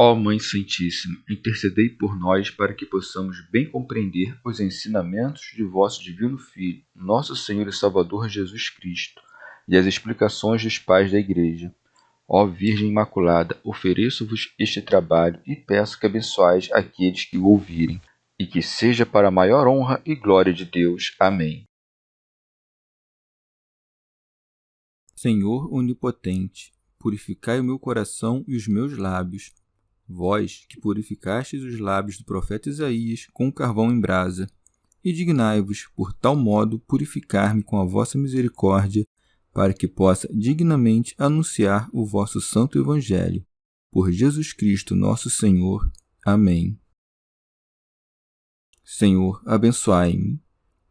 Ó Mãe Santíssima, intercedei por nós para que possamos bem compreender os ensinamentos de vosso Divino Filho, nosso Senhor e Salvador Jesus Cristo, e as explicações dos pais da Igreja. Ó Virgem Imaculada, ofereço-vos este trabalho e peço que abençoais aqueles que o ouvirem, e que seja para a maior honra e glória de Deus. Amém. Senhor onipotente, purificai o meu coração e os meus lábios. Vós, que purificastes os lábios do profeta Isaías com carvão em brasa, e dignai-vos, por tal modo, purificar-me com a vossa misericórdia, para que possa dignamente anunciar o vosso santo Evangelho. Por Jesus Cristo, nosso Senhor. Amém. Senhor, abençoai-me.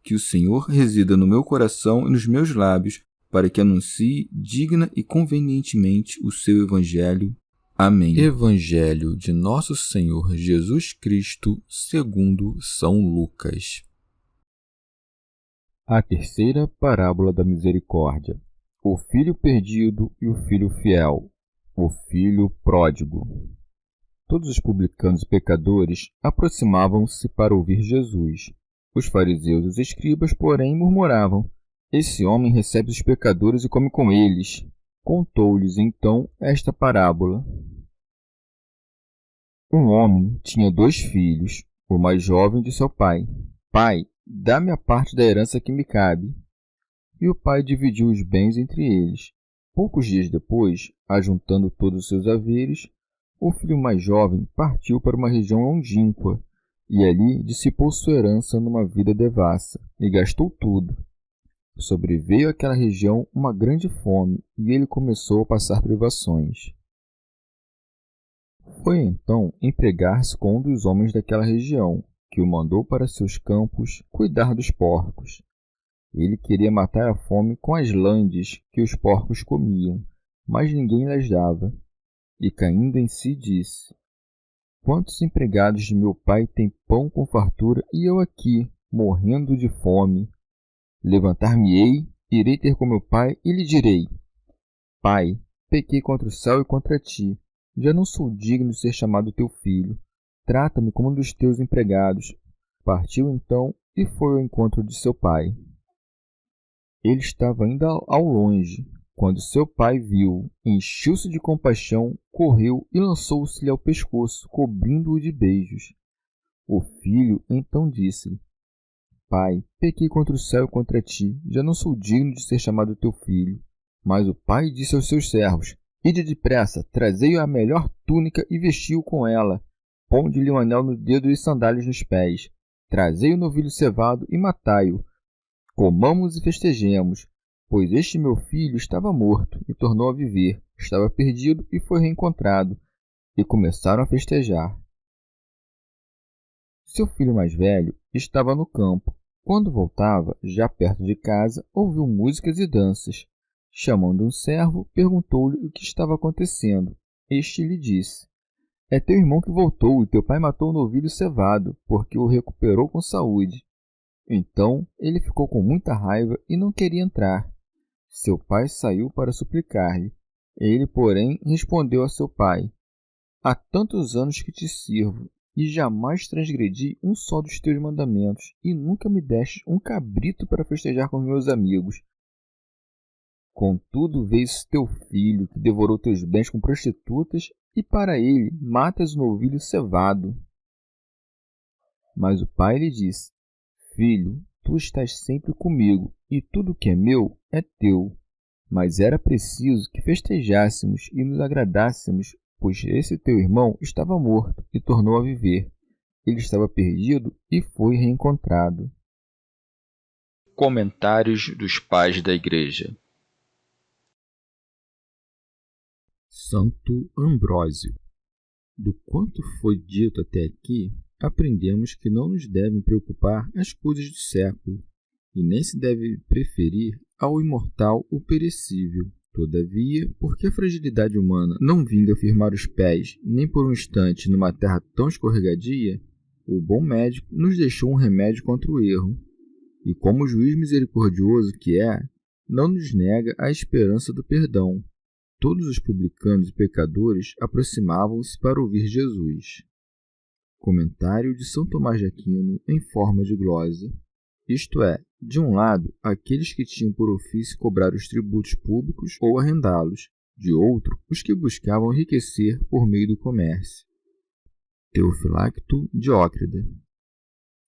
Que o Senhor resida no meu coração e nos meus lábios, para que anuncie digna e convenientemente o seu Evangelho. Amém. Evangelho de Nosso Senhor Jesus Cristo, segundo São Lucas. A terceira parábola da misericórdia. O filho perdido e o filho fiel. O filho pródigo. Todos os publicanos e pecadores aproximavam-se para ouvir Jesus. Os fariseus e os escribas, porém, murmuravam: Esse homem recebe os pecadores e come com eles. Contou-lhes, então, esta parábola. Um homem tinha 2 filhos. O mais jovem disse ao pai: Pai, dá-me a parte da herança que me cabe. E o pai dividiu os bens entre eles. Poucos dias depois, ajuntando todos os seus haveres, o filho mais jovem partiu para uma região longínqua, e ali dissipou sua herança numa vida devassa, e gastou tudo. Sobreveio àquela região uma grande fome, e ele começou a passar privações. Foi então empregar-se com um dos homens daquela região, que o mandou para seus campos cuidar dos porcos. Ele queria matar a fome com as landes que os porcos comiam, mas ninguém lhes dava. E caindo em si disse: Quantos empregados de meu pai têm pão com fartura e eu aqui, morrendo de fome? Levantar-me-ei, irei ter com meu pai e lhe direi: Pai, pequei contra o céu e contra ti. Já não sou digno de ser chamado teu filho. Trata-me como um dos teus empregados. Partiu então e foi ao encontro de seu pai. Ele estava ainda ao longe. Quando seu pai viu, encheu-se de compaixão, correu e lançou-se-lhe ao pescoço, cobrindo-o de beijos. O filho então disse-lhe: Pai, pequei contra o céu e contra ti. Já não sou digno de ser chamado teu filho. Mas o pai disse aos seus servos: Ide depressa, trazei-o a melhor túnica e vestiu-o com ela. Ponde-lhe um anel no dedo e sandálias nos pés. Trazei o novilho cevado e matai-o. Comamos e festejemos, pois este meu filho estava morto e tornou a viver, estava perdido e foi reencontrado. E começaram a festejar. Seu filho mais velho estava no campo. Quando voltava, já perto de casa, ouviu músicas e danças. Chamando um servo, perguntou-lhe o que estava acontecendo. Este lhe disse: É teu irmão que voltou, e teu pai matou o novilho cevado, porque o recuperou com saúde. Então ele ficou com muita raiva e não queria entrar. Seu pai saiu para suplicar-lhe. Ele, porém, respondeu a seu pai: Há tantos anos que te sirvo, e jamais transgredi um só dos teus mandamentos, e nunca me deste um cabrito para festejar com meus amigos. Contudo, veio esse teu filho, que devorou teus bens com prostitutas, e para ele matas o novilho cevado. Mas o pai lhe disse: Filho, tu estás sempre comigo, e tudo que é meu é teu. Mas era preciso que festejássemos e nos agradássemos, pois esse teu irmão estava morto e tornou a viver. Ele estava perdido e foi reencontrado. Comentários dos Pais da Igreja. Santo Ambrósio. Do quanto foi dito até aqui, aprendemos que não nos devem preocupar as coisas do século, e nem se deve preferir ao imortal o perecível. Todavia, porque a fragilidade humana não vinga firmar os pés nem por um instante numa terra tão escorregadia, o bom médico nos deixou um remédio contra o erro, e como juiz misericordioso que é, não nos nega a esperança do perdão. todos os publicanos e pecadores aproximavam-se para ouvir Jesus. Comentário de São Tomás de Aquino em forma de glosa. Isto é, de um lado, aqueles que tinham por ofício cobrar os tributos públicos ou arrendá-los, de outro, os que buscavam enriquecer por meio do comércio. Teofilacto Diócrida.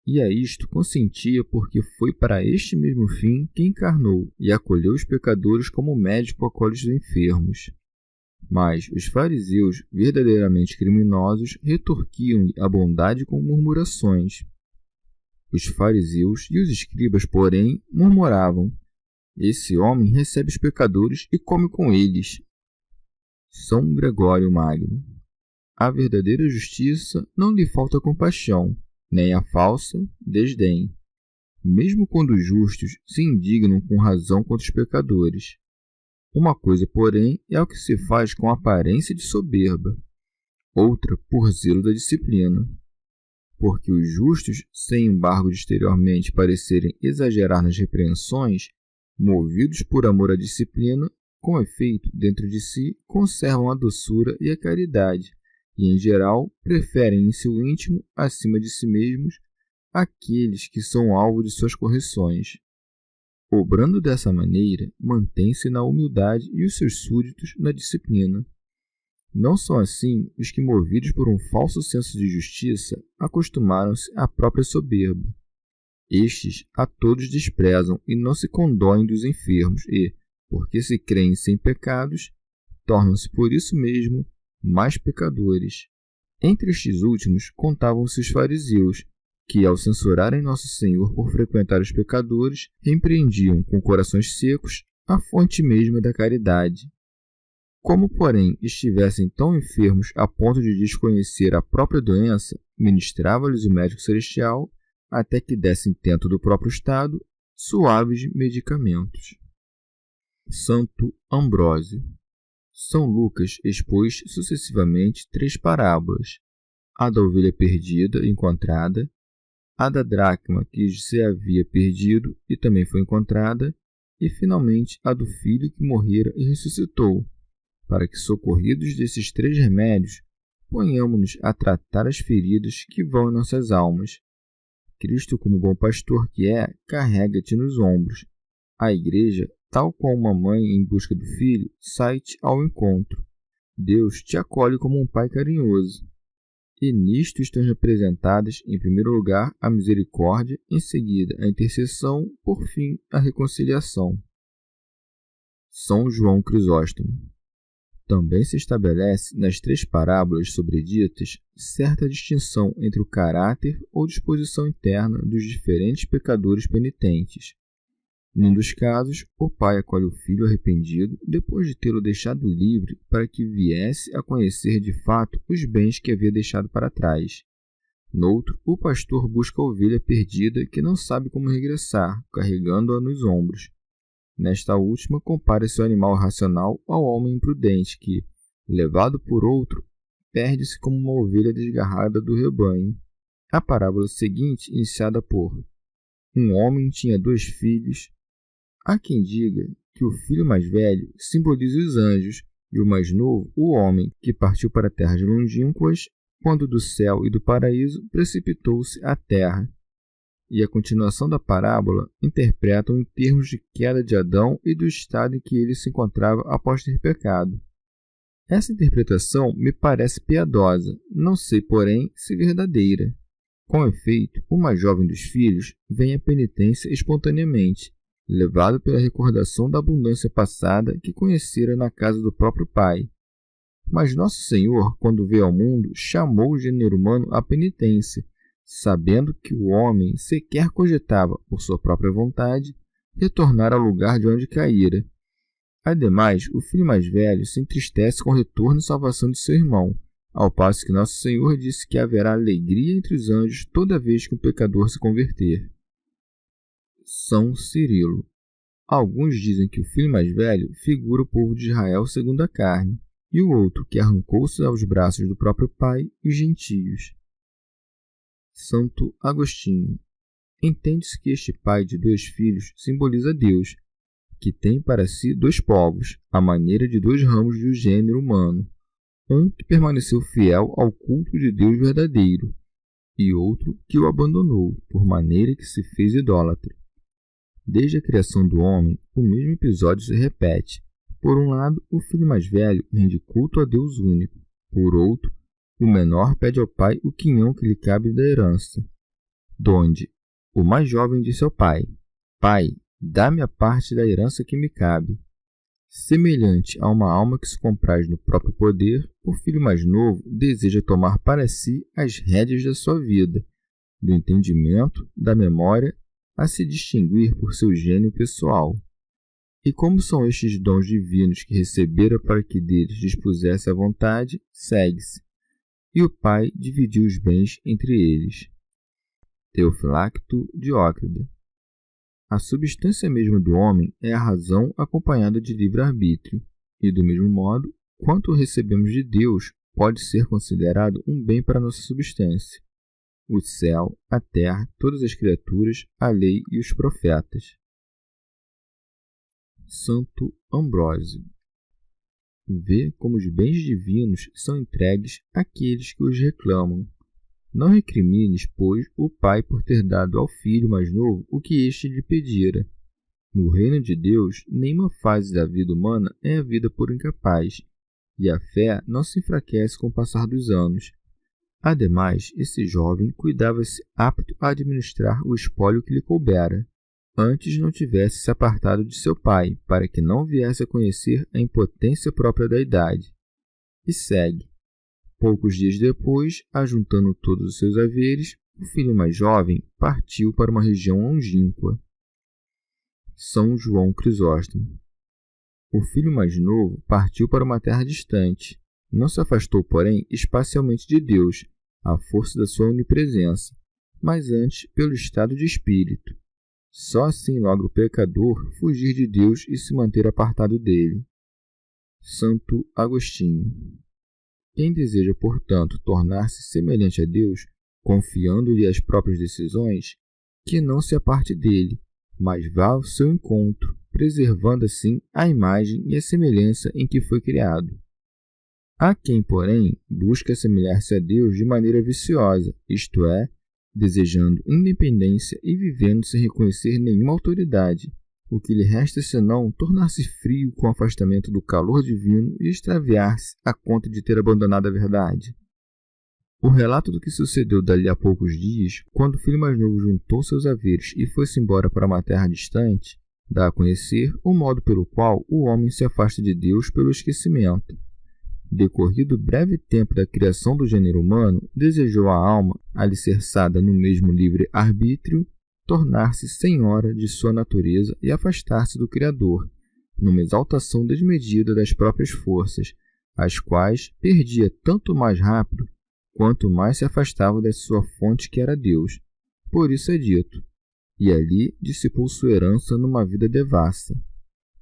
E a isto consentia porque foi para este mesmo fim que encarnou e acolheu os pecadores como médico acolhe os enfermos. Mas os fariseus, verdadeiramente criminosos, retorquiam-lhe a bondade com murmurações. Os fariseus e os escribas, porém, murmuravam: esse homem recebe os pecadores e come com eles. São Gregório Magno. A verdadeira justiça não lhe falta compaixão, nem a falsa, desdém, mesmo quando os justos se indignam com razão contra os pecadores. Uma coisa, porém, é o que se faz com aparência de soberba, outra por zelo da disciplina. Porque os justos, sem embargo de exteriormente parecerem exagerar nas repreensões, movidos por amor à disciplina, com efeito, dentro de si, conservam a doçura e a caridade, e, em geral, preferem em seu íntimo, acima de si mesmos, aqueles que são alvo de suas correções. Obrando dessa maneira, mantém-se na humildade e os seus súditos na disciplina. Não são assim os que, movidos por um falso senso de justiça, acostumaram-se à própria soberba. Estes a todos desprezam e não se condoem dos enfermos e, porque se creem sem pecados, tornam-se por isso mesmo mais pecadores. Entre estes últimos contavam-se os fariseus, que, ao censurarem Nosso Senhor por frequentar os pecadores, repreendiam com corações secos a fonte mesma da caridade. Como, porém, estivessem tão enfermos a ponto de desconhecer a própria doença, ministrava-lhes o médico celestial, até que dessem tento do próprio estado, suaves medicamentos. Santo Ambrósio. São Lucas expôs sucessivamente 3 parábolas: a da ovelha perdida, encontrada, a da dracma que se havia perdido e também foi encontrada, e finalmente a do filho que morrera e ressuscitou, para que, socorridos desses 3 remédios, ponhamo-nos a tratar as feridas que vão em nossas almas. Cristo, como bom pastor que é, carrega-te nos ombros. A Igreja, tal qual uma mãe em busca do filho, sai-te ao encontro. Deus te acolhe como um pai carinhoso. E nisto estão representadas, em primeiro lugar, a misericórdia, em seguida, a intercessão, por fim, a reconciliação. São João Crisóstomo. Também se estabelece, nas 3 parábolas sobreditas, certa distinção entre o caráter ou disposição interna dos diferentes pecadores penitentes. Num dos casos, o pai acolhe o filho arrependido depois de tê-lo deixado livre para que viesse a conhecer de fato os bens que havia deixado para trás. Noutro, o pastor busca a ovelha perdida que não sabe como regressar, carregando-a nos ombros. Nesta última, compara-se o animal racional ao homem imprudente que, levado por outro, perde-se como uma ovelha desgarrada do rebanho. A parábola seguinte, iniciada por: um homem tinha 2 filhos. Há quem diga que o filho mais velho simboliza os anjos e o mais novo, o homem, que partiu para terras longínquas, quando do céu e do paraíso precipitou-se à terra. E a continuação da parábola interpretam em termos de queda de Adão e do estado em que ele se encontrava após ter pecado. Essa interpretação me parece piedosa, não sei, porém, se verdadeira. Com efeito, o mais jovem dos filhos vem à penitência espontaneamente, levado pela recordação da abundância passada que conhecera na casa do próprio pai. Mas Nosso Senhor, quando veio ao mundo, chamou o gênero humano à penitência, sabendo que o homem sequer cogitava, por sua própria vontade, retornar ao lugar de onde caíra. Ademais, o filho mais velho se entristece com o retorno e salvação de seu irmão, ao passo que Nosso Senhor disse que haverá alegria entre os anjos toda vez que um pecador se converter. São Cirilo. Alguns dizem que o filho mais velho figura o povo de Israel segundo a carne, e o outro que arrancou-se aos braços do próprio pai, os gentios. Santo Agostinho. Entende-se que este pai de 2 filhos simboliza Deus, que tem para si 2 povos, à maneira de 2 ramos do gênero humano, um que permaneceu fiel ao culto de Deus verdadeiro, e outro que o abandonou, por maneira que se fez idólatra. Desde a criação do homem, o mesmo episódio se repete. Por um lado, o filho mais velho rende culto a Deus único. Por outro, o menor pede ao pai o quinhão que lhe cabe da herança. Donde o mais jovem disse ao pai: Pai, dá-me a parte da herança que me cabe. Semelhante a uma alma que se compraz no próprio poder, o filho mais novo deseja tomar para si as rédeas da sua vida, do entendimento, da memória, a se distinguir por seu gênio pessoal. E como são estes dons divinos que recebera para que deles dispusesse à vontade, segue-se. E o pai dividiu os bens entre eles. Teofilacto Diócrida. A substância mesma do homem é a razão acompanhada de livre-arbítrio, e do mesmo modo, quanto recebemos de Deus pode ser considerado um bem para nossa substância. O céu, a terra, todas as criaturas, a lei e os profetas. Santo Ambrósio. Vê como os bens divinos são entregues àqueles que os reclamam. Não recrimines, pois, o pai por ter dado ao filho mais novo o que este lhe pedira. No reino de Deus, nenhuma fase da vida humana é a vida por incapaz, e a fé não se enfraquece com o passar dos anos. Ademais, esse jovem cuidava-se apto a administrar o espólio que lhe coubera, antes não tivesse se apartado de seu pai, para que não viesse a conhecer a impotência própria da idade. E segue. Poucos dias depois, ajuntando todos os seus haveres, o filho mais jovem partiu para uma região longínqua. São João Crisóstomo. O filho mais novo partiu para uma terra distante. Não se afastou, porém, espacialmente de Deus, à força da sua onipresença, mas antes pelo estado de espírito. Só assim logra o pecador fugir de Deus e se manter apartado dele. Santo Agostinho. Quem deseja, portanto, tornar-se semelhante a Deus, confiando-lhe as próprias decisões, que não se aparte dele, mas vá ao seu encontro, preservando assim a imagem e a semelhança em que foi criado. Há quem, porém, busca assemelhar-se a Deus de maneira viciosa, isto é, desejando independência e vivendo sem reconhecer nenhuma autoridade, o que lhe resta senão tornar-se frio com o afastamento do calor divino e extraviar-se a conta de ter abandonado a verdade. O relato do que sucedeu dali a poucos dias, quando o filho mais novo juntou seus haveres e foi-se embora para uma terra distante, dá a conhecer o modo pelo qual o homem se afasta de Deus pelo esquecimento. Decorrido o breve tempo da criação do gênero humano, desejou a alma, alicerçada no mesmo livre-arbítrio, tornar-se senhora de sua natureza e afastar-se do Criador, numa exaltação desmedida das próprias forças, as quais perdia tanto mais rápido, quanto mais se afastava da sua fonte que era Deus. Por isso é dito, e ali dissipou sua herança numa vida devassa.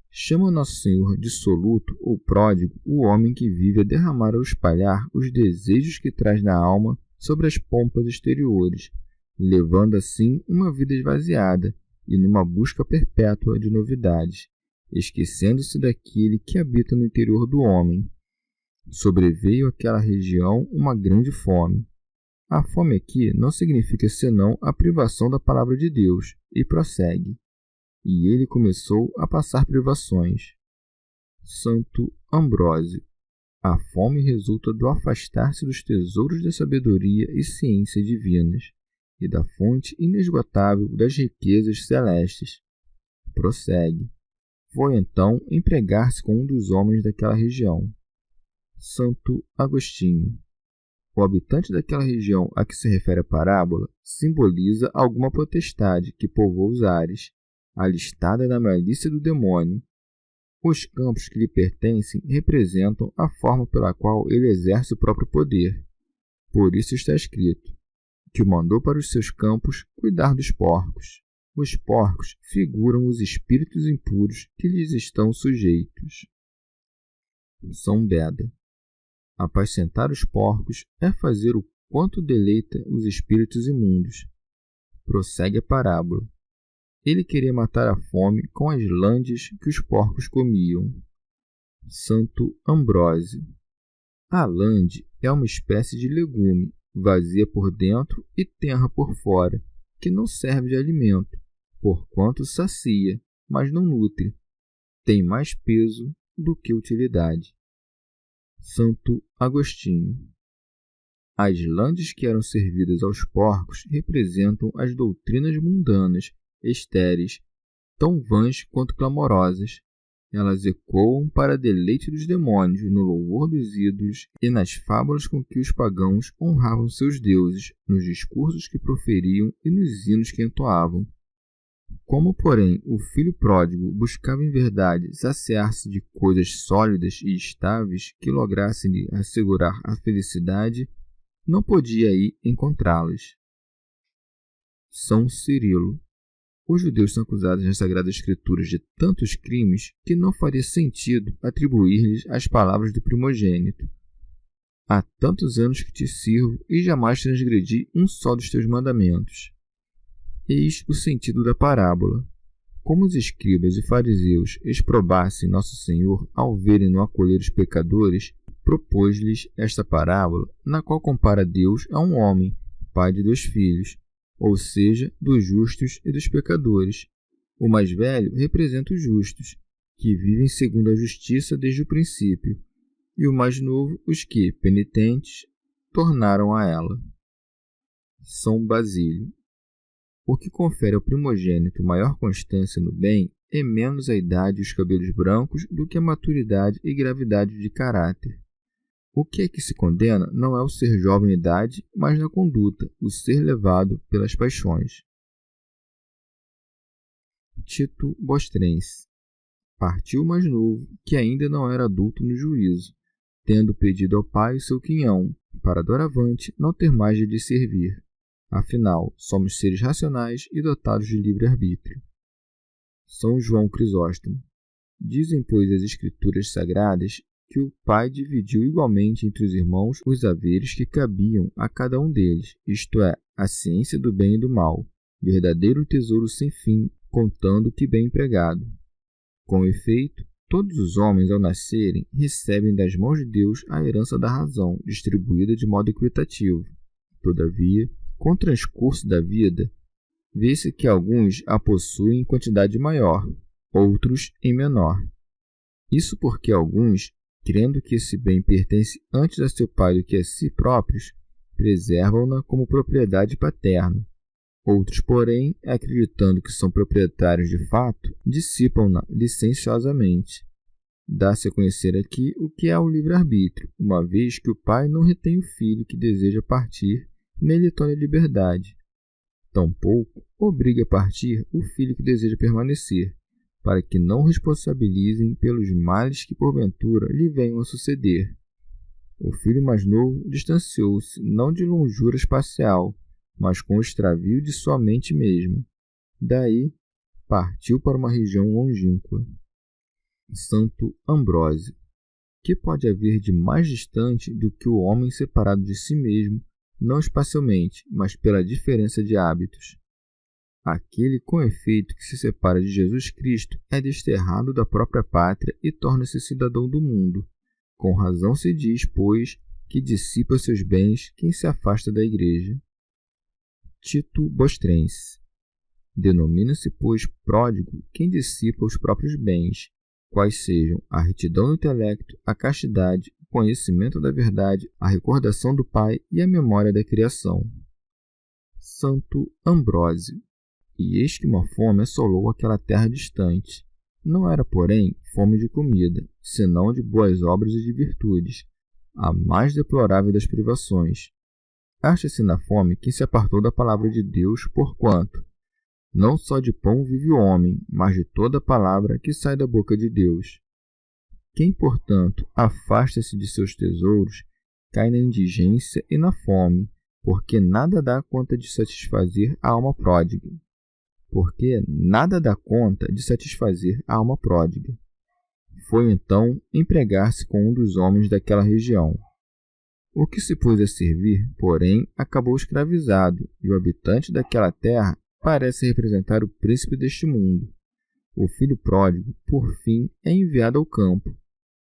Chama Nosso Senhor dissoluto ou pródigo o homem que vive a derramar ou espalhar os desejos que traz na alma sobre as pompas exteriores, levando assim uma vida esvaziada e numa busca perpétua de novidades, esquecendo-se daquele que habita no interior do homem. Sobreveio àquela região uma grande fome. A fome aqui não significa senão a privação da palavra de Deus, e prossegue. E ele começou a passar privações. Santo Ambrósio. A fome resulta do afastar-se dos tesouros da sabedoria e ciência divinas, e da fonte inesgotável das riquezas celestes. Prossegue. Foi então empregar-se com um dos homens daquela região. Santo Agostinho. O habitante daquela região a que se refere a parábola simboliza alguma potestade que povoa os ares, alistada na malícia do demônio. Os campos que lhe pertencem representam a forma pela qual ele exerce o próprio poder. Por isso está escrito, que o mandou para os seus campos cuidar dos porcos. Os porcos figuram os espíritos impuros que lhes estão sujeitos. São Beda. Apacentar os porcos é fazer o quanto deleita os espíritos imundos. Prossegue a parábola. Ele queria matar a fome com as landes que os porcos comiam. Santo Ambrósio. A lande é uma espécie de legume, vazia por dentro e tenra por fora, que não serve de alimento, porquanto sacia, mas não nutre. Tem mais peso do que utilidade. Santo Agostinho. As landes que eram servidas aos porcos representam as doutrinas mundanas, estéreis, tão vãs quanto clamorosas. Elas ecoam para deleite dos demônios, no louvor dos ídolos e nas fábulas com que os pagãos honravam seus deuses, nos discursos que proferiam e nos hinos que entoavam. Como, porém, o filho pródigo buscava em verdade saciar-se de coisas sólidas e estáveis que lograssem-lhe assegurar a felicidade, não podia aí encontrá-las. São Cirilo. Os judeus são acusados nas Sagradas Escrituras de tantos crimes que não faria sentido atribuir-lhes as palavras do primogênito. Há tantos anos que te sirvo e jamais transgredi um só dos teus mandamentos. Eis o sentido da parábola. Como os escribas e fariseus exprobassem Nosso Senhor ao verem-no acolher os pecadores, propôs-lhes esta parábola, na qual compara Deus a um homem, pai de 2 filhos, ou seja, dos justos e dos pecadores. O mais velho representa os justos, que vivem segundo a justiça desde o princípio, e o mais novo, os que, penitentes, tornaram a ela. São Basílio. O que confere ao primogênito maior constância no bem é menos a idade e os cabelos brancos do que a maturidade e gravidade de caráter. O que é que se condena não é o ser jovem em idade, mas na conduta, o ser levado pelas paixões. Tito Bostrense. Partiu o mais novo, que ainda não era adulto no juízo, tendo pedido ao pai o seu quinhão, para doravante não ter mais de lhe servir. Afinal, somos seres racionais e dotados de livre-arbítrio. São João Crisóstomo. Dizem, pois, as Escrituras Sagradas que o pai dividiu igualmente entre os irmãos os haveres que cabiam a cada um deles, isto é, a ciência do bem e do mal, verdadeiro tesouro sem fim, contando que bem empregado. Com efeito, todos os homens, ao nascerem, recebem das mãos de Deus a herança da razão, distribuída de modo equitativo. Todavia, com o transcurso da vida, vê-se que alguns a possuem em quantidade maior, outros em menor. Isso porque alguns, crendo que esse bem pertence antes a seu pai do que a si próprios, preservam-na como propriedade paterna. Outros, porém, acreditando que são proprietários de fato, dissipam-na licenciosamente. Dá-se a conhecer aqui o que é o livre-arbítrio, uma vez que o pai não retém o filho que deseja partir, nem lhe tolhe a liberdade. Tampouco obriga a partir o filho que deseja permanecer, para que não o responsabilizem pelos males que porventura lhe venham a suceder. O filho mais novo distanciou-se não de longura espacial, mas com o extravio de sua mente mesmo. Daí, partiu para uma região longínqua. Santo Ambrósio. Que pode haver de mais distante do que o homem separado de si mesmo, não espacialmente, mas pela diferença de hábitos? Aquele, com efeito, que se separa de Jesus Cristo é desterrado da própria pátria e torna-se cidadão do mundo. Com razão se diz, pois, que dissipa seus bens quem se afasta da Igreja. Tito Bostrense. Denomina-se, pois, pródigo quem dissipa os próprios bens, quais sejam a retidão do intelecto, a castidade, o conhecimento da verdade, a recordação do Pai e a memória da criação. Santo Ambrósio. E eis que uma fome assolou aquela terra distante. Não era, porém, fome de comida, senão de boas obras e de virtudes, a mais deplorável das privações. Acha-se na fome quem se apartou da palavra de Deus, porquanto não só de pão vive o homem, mas de toda a palavra que sai da boca de Deus. Quem, portanto, afasta-se de seus tesouros, cai na indigência e na fome, porque nada dá conta de satisfazer a alma pródiga. Foi então empregar-se com um dos homens daquela região. O que se pôs a servir, porém, acabou escravizado, e o habitante daquela terra parece representar o príncipe deste mundo. O filho pródigo, por fim, é enviado ao campo.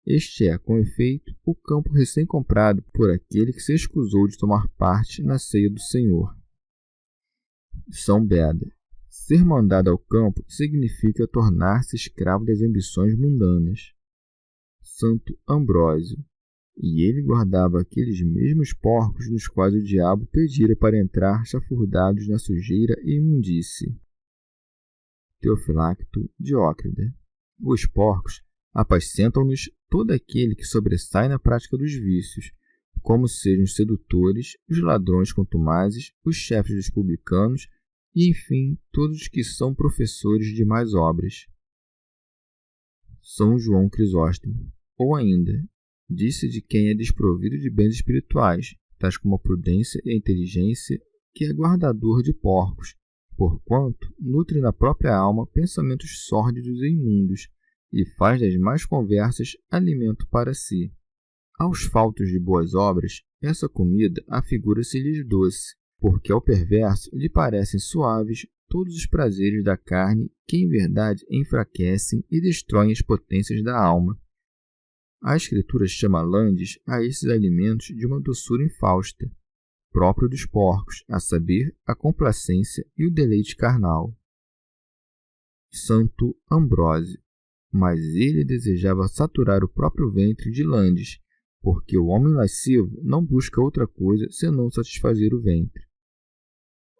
Este é, com efeito, o campo recém-comprado por aquele que se escusou de tomar parte na ceia do Senhor. São Beda. Ser mandado ao campo significa tornar-se escravo das ambições mundanas. Santo Ambrósio. E ele guardava aqueles mesmos porcos nos quais o diabo pedira para entrar chafurdados na sujeira e imundície. Teofilacto Diócrida. Os porcos apacentam-nos todo aquele que sobressai na prática dos vícios, como sejam os sedutores, os ladrões contumazes, os chefes dos publicanos e, enfim, todos os que são professores de más obras. São João Crisóstomo. Ou ainda, disse de quem é desprovido de bens espirituais, tais como a prudência e a inteligência, que é guardador de porcos, porquanto nutre na própria alma pensamentos sórdidos e imundos, e faz das más conversas alimento para si. Aos faltos de boas obras, essa comida afigura-se-lhes doce, porque ao perverso lhe parecem suaves todos os prazeres da carne, que em verdade enfraquecem e destroem as potências da alma. A Escritura chama landes a esses alimentos de uma doçura infausta, próprio dos porcos, a saber, a complacência e o deleite carnal. Santo Ambrósio. Mas ele desejava saturar o próprio ventre de landes, porque o homem lascivo não busca outra coisa senão satisfazer o ventre.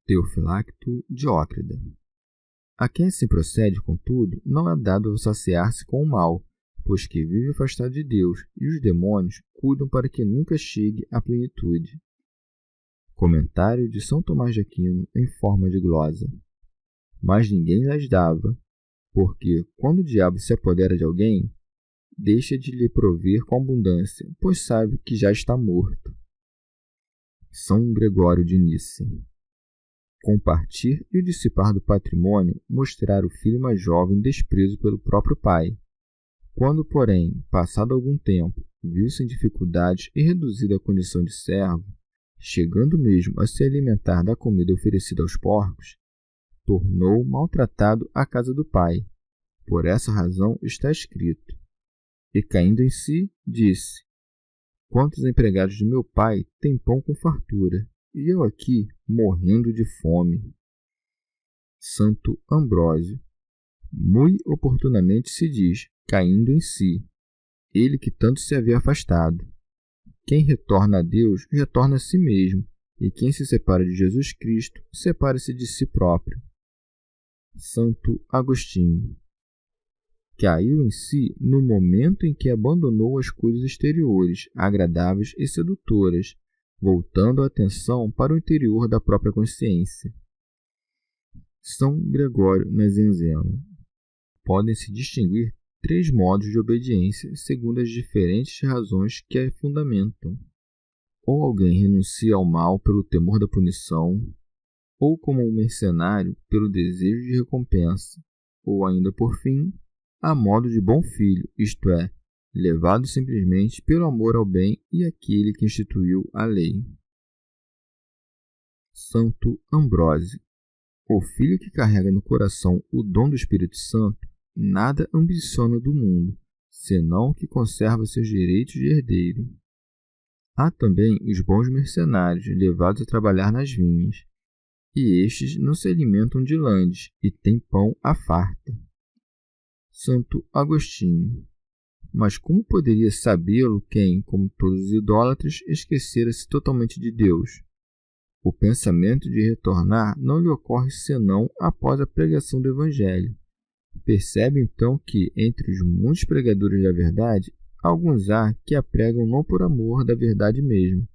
Teofilacto Diócrida. A quem assim procede, contudo, não é dado saciar-se com o mal, pois que vive afastado de Deus, e os demônios cuidam para que nunca chegue à plenitude. Comentário de São Tomás de Aquino em forma de glosa. Mas ninguém lhes dava, porque, quando o diabo se apodera de alguém, deixa de lhe prover com abundância, pois sabe que já está morto. São Gregório de Nissa. Compartir e o dissipar do patrimônio mostrar o filho mais jovem desprezo pelo próprio pai. Quando, porém, passado algum tempo, viu-se em dificuldades e reduzido à condição de servo, chegando mesmo a se alimentar da comida oferecida aos porcos, tornou maltratado a casa do pai. Por essa razão está escrito. E caindo em si, disse: Quantos empregados de meu pai têm pão com fartura, e eu aqui morrendo de fome. Santo Ambrósio. Muito oportunamente se diz, caindo em si, ele que tanto se havia afastado. Quem retorna a Deus, retorna a si mesmo, e quem se separa de Jesus Cristo, separa-se de si próprio. Santo Agostinho. Caiu em si no momento em que abandonou as coisas exteriores, agradáveis e sedutoras, voltando a atenção para o interior da própria consciência. São Gregório Nazianzeno. Podem-se distinguir 3 modos de obediência segundo as diferentes razões que a fundamentam. Ou alguém renuncia ao mal pelo temor da punição, ou como um mercenário pelo desejo de recompensa, ou ainda, por fim, a modo de bom filho, isto é, levado simplesmente pelo amor ao bem e àquele que instituiu a lei. Santo Ambrósio. O filho que carrega no coração o dom do Espírito Santo nada ambiciona do mundo, senão que conserva seus direitos de herdeiro. Há também os bons mercenários levados a trabalhar nas vinhas, e estes não se alimentam de landes e têm pão à farta. Santo Agostinho. Mas como poderia sabê-lo quem, como todos os idólatras, esquecera-se totalmente de Deus? O pensamento de retornar não lhe ocorre senão após a pregação do Evangelho. Percebe então que, entre os muitos pregadores da verdade, alguns há que a pregam não por amor da verdade mesmo,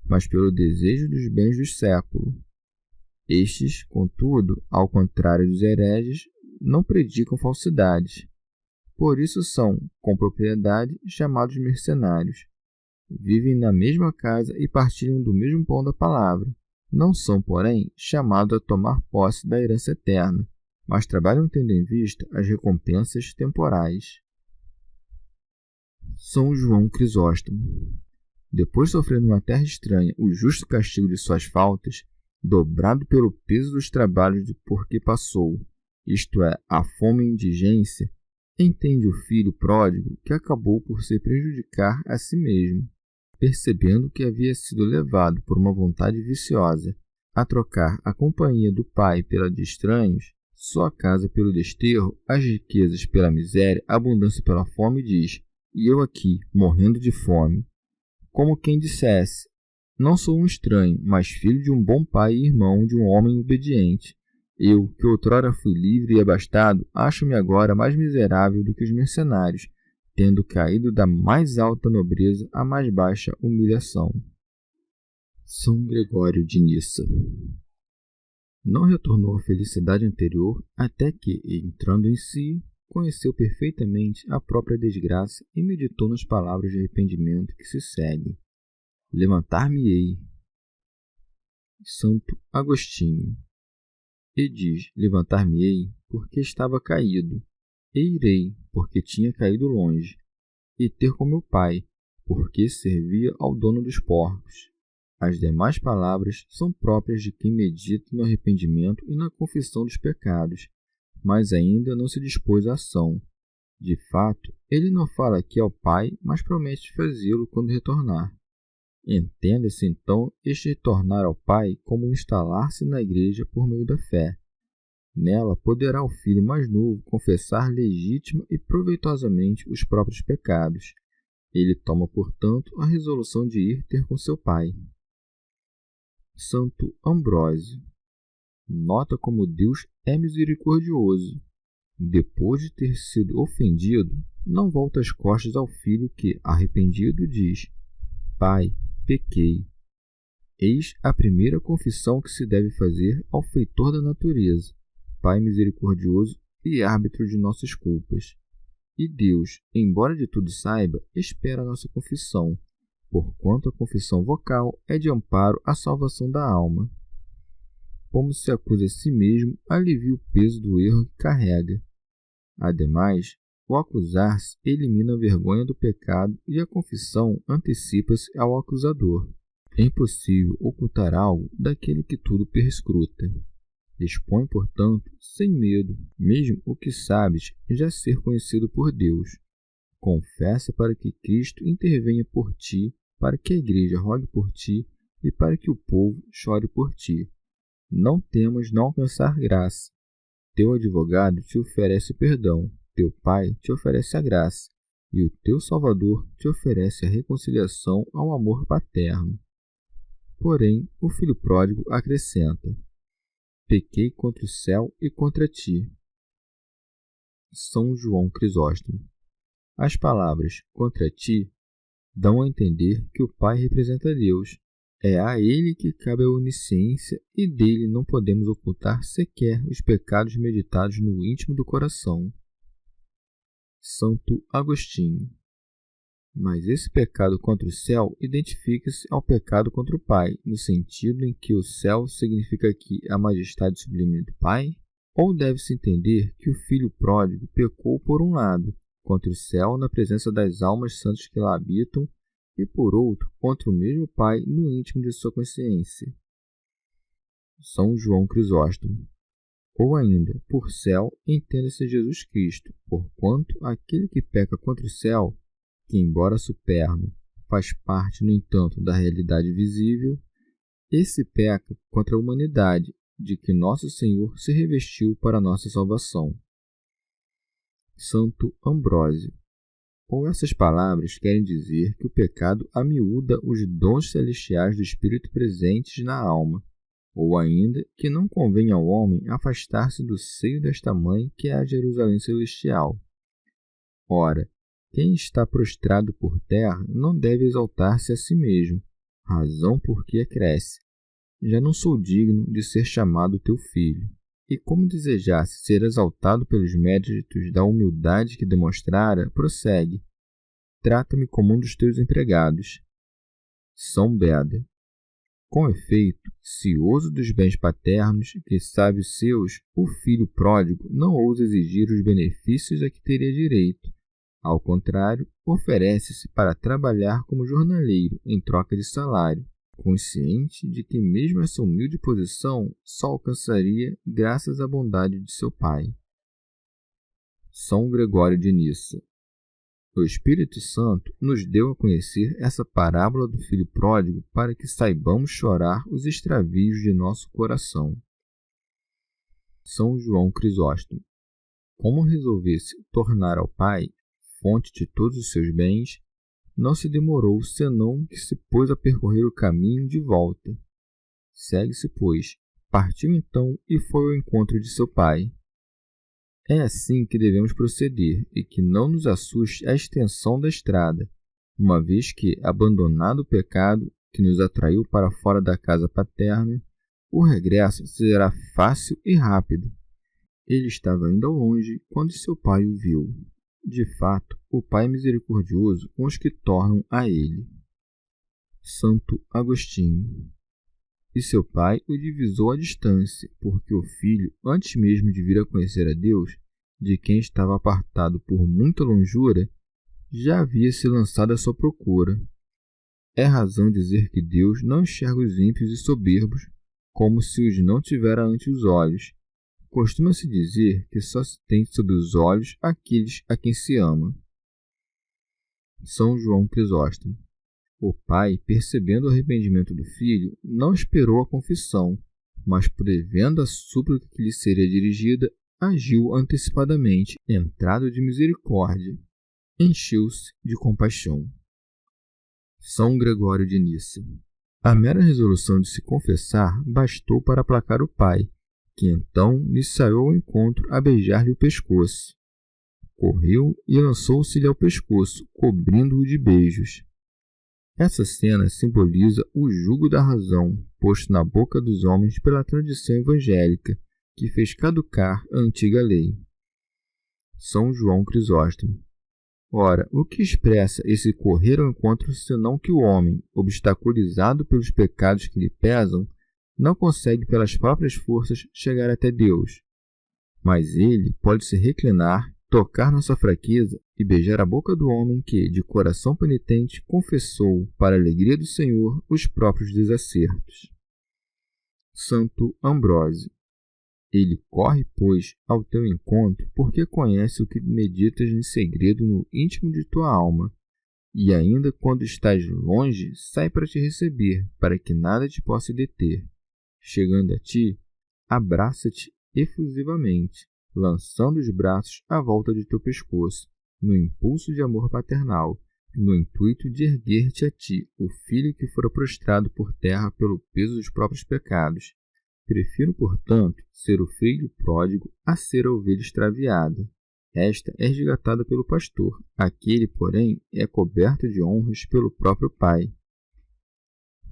mas pelo desejo dos bens do século. Estes, contudo, ao contrário dos hereges, não predicam falsidades. Por isso são, com propriedade, chamados mercenários. Vivem na mesma casa e partilham do mesmo pão da palavra. Não são, porém, chamados a tomar posse da herança eterna, mas trabalham tendo em vista as recompensas temporais. São João Crisóstomo. Depois de sofrer numa terra estranha o justo castigo de suas faltas, dobrado pelo peso dos trabalhos por que passou, isto é, a fome e a indigência, entende o filho pródigo que acabou por se prejudicar a si mesmo, percebendo que havia sido levado por uma vontade viciosa a trocar a companhia do pai pela de estranhos, sua casa pelo desterro, as riquezas pela miséria, a abundância pela fome, diz: e eu aqui, morrendo de fome. Como quem dissesse: não sou um estranho, mas filho de um bom pai e irmão de um homem obediente. Eu, que outrora fui livre e abastado, acho-me agora mais miserável do que os mercenários, tendo caído da mais alta nobreza à mais baixa humilhação. São Gregório de Nissa. Não retornou à felicidade anterior até que, entrando em si, conheceu perfeitamente a própria desgraça e meditou nas palavras de arrependimento que se seguem. Levantar-me-ei. Santo Agostinho. E diz: levantar-me-ei, porque estava caído, e irei, porque tinha caído longe, e ter com meu pai, porque servia ao dono dos porcos. As demais palavras são próprias de quem medita no arrependimento e na confissão dos pecados, mas ainda não se dispôs à ação. De fato, ele não fala aqui ao pai, mas promete fazê-lo quando retornar. Entenda-se, então, este retornar ao pai como instalar-se na igreja por meio da fé. Nela poderá o filho mais novo confessar legítima e proveitosamente os próprios pecados. Ele toma, portanto, a resolução de ir ter com seu pai. Santo Ambrósio. Nota como Deus é misericordioso. Depois de ter sido ofendido, não volta as costas ao filho que, arrependido, diz: Pai, pequei. Eis a primeira confissão que se deve fazer ao feitor da natureza, Pai misericordioso e árbitro de nossas culpas. E Deus, embora de tudo saiba, espera a nossa confissão, porquanto a confissão vocal é de amparo à salvação da alma. Como se acusa a si mesmo, alivia o peso do erro que carrega. Ademais, o acusar-se elimina a vergonha do pecado e a confissão antecipa-se ao acusador. É impossível ocultar algo daquele que tudo perscruta. Expõe, portanto, sem medo, mesmo o que sabes já ser conhecido por Deus. Confessa para que Cristo intervenha por ti, para que a Igreja rogue por ti e para que o povo chore por ti. Não temas não alcançar graça. Teu advogado te oferece perdão. Teu pai te oferece a graça, e o teu Salvador te oferece a reconciliação ao amor paterno. Porém, o filho pródigo acrescenta: pequei contra o céu e contra ti. São João Crisóstomo. As palavras contra ti dão a entender que o Pai representa Deus. É a ele que cabe a onisciência e dele não podemos ocultar sequer os pecados meditados no íntimo do coração. Santo Agostinho. Mas esse pecado contra o céu identifica-se ao pecado contra o Pai, no sentido em que o céu significa aqui a majestade sublime do Pai? Ou deve-se entender que o filho pródigo pecou por um lado, contra o céu na presença das almas santas que lá habitam, e por outro, contra o mesmo Pai no íntimo de sua consciência? São João Crisóstomo. Ou ainda, por céu, entenda-se Jesus Cristo, porquanto aquele que peca contra o céu, que embora superno, faz parte, no entanto, da realidade visível, esse peca contra a humanidade, de que nosso Senhor se revestiu para nossa salvação. Santo Ambrósio. Ou essas palavras querem dizer que o pecado amiúda os dons celestiais do Espírito presentes na alma, ou ainda que não convém ao homem afastar-se do seio desta mãe que é a Jerusalém celestial. Ora, quem está prostrado por terra não deve exaltar-se a si mesmo, razão por que acresce: já não sou digno de ser chamado teu filho. E como desejasse ser exaltado pelos méritos da humildade que demonstrara, prossegue: trata-me como um dos teus empregados. São Beda. Com efeito, cioso dos bens paternos, que sabe os seus, o filho pródigo não ousa exigir os benefícios a que teria direito. Ao contrário, oferece-se para trabalhar como jornaleiro em troca de salário, consciente de que mesmo essa humilde posição só alcançaria graças à bondade de seu pai. São Gregório de Nissa. O Espírito Santo nos deu a conhecer essa parábola do filho pródigo para que saibamos chorar os extravios de nosso coração. São João Crisóstomo. Como resolvesse tornar ao pai fonte de todos os seus bens, não se demorou senão que se pôs a percorrer o caminho de volta. Segue-se, pois. Partiu então e foi ao encontro de seu pai. É assim que devemos proceder, e que não nos assuste a extensão da estrada, uma vez que, abandonado o pecado que nos atraiu para fora da casa paterna, o regresso será fácil e rápido. Ele estava ainda ao longe quando seu pai o viu. De fato, o Pai é misericordioso com os que tornam a ele. Santo Agostinho. E seu pai o divisou à distância, porque o filho, antes mesmo de vir a conhecer a Deus, de quem estava apartado por muita longura, já havia se lançado à sua procura. É razão dizer que Deus não enxerga os ímpios e soberbos, como se os não tivera ante os olhos. Costuma-se dizer que só se tem sob os olhos aqueles a quem se ama. São João Crisóstomo. O pai, percebendo o arrependimento do filho, não esperou a confissão, mas, prevendo a súplica que lhe seria dirigida, agiu antecipadamente, entrado de misericórdia. Encheu-se de compaixão. São Gregório de Nissa. A mera resolução de se confessar bastou para aplacar o pai, que então lhe saiu ao encontro a beijar-lhe o pescoço. Correu e lançou-se-lhe ao pescoço, cobrindo-o de beijos. Essa cena simboliza o jugo da razão, posto na boca dos homens pela tradição evangélica, que fez caducar a antiga lei. São João Crisóstomo. Ora, o que expressa esse correr ao encontro senão que o homem, obstaculizado pelos pecados que lhe pesam, não consegue pelas próprias forças chegar até Deus, mas ele pode se reclinar, tocar nossa fraqueza e beijar a boca do homem que, de coração penitente, confessou, para a alegria do Senhor, os próprios desacertos. Santo Ambrósio. Ele corre, pois, ao teu encontro, porque conhece o que meditas em segredo no íntimo de tua alma, e ainda quando estás longe, sai para te receber, para que nada te possa deter. Chegando a ti, abraça-te efusivamente, lançando os braços à volta de teu pescoço, no impulso de amor paternal, no intuito de erguer-te a ti, o filho que fora prostrado por terra pelo peso dos próprios pecados. Prefiro, portanto, ser o filho pródigo a ser a ovelha extraviada. Esta é resgatada pelo pastor, aquele, porém, é coberto de honras pelo próprio Pai.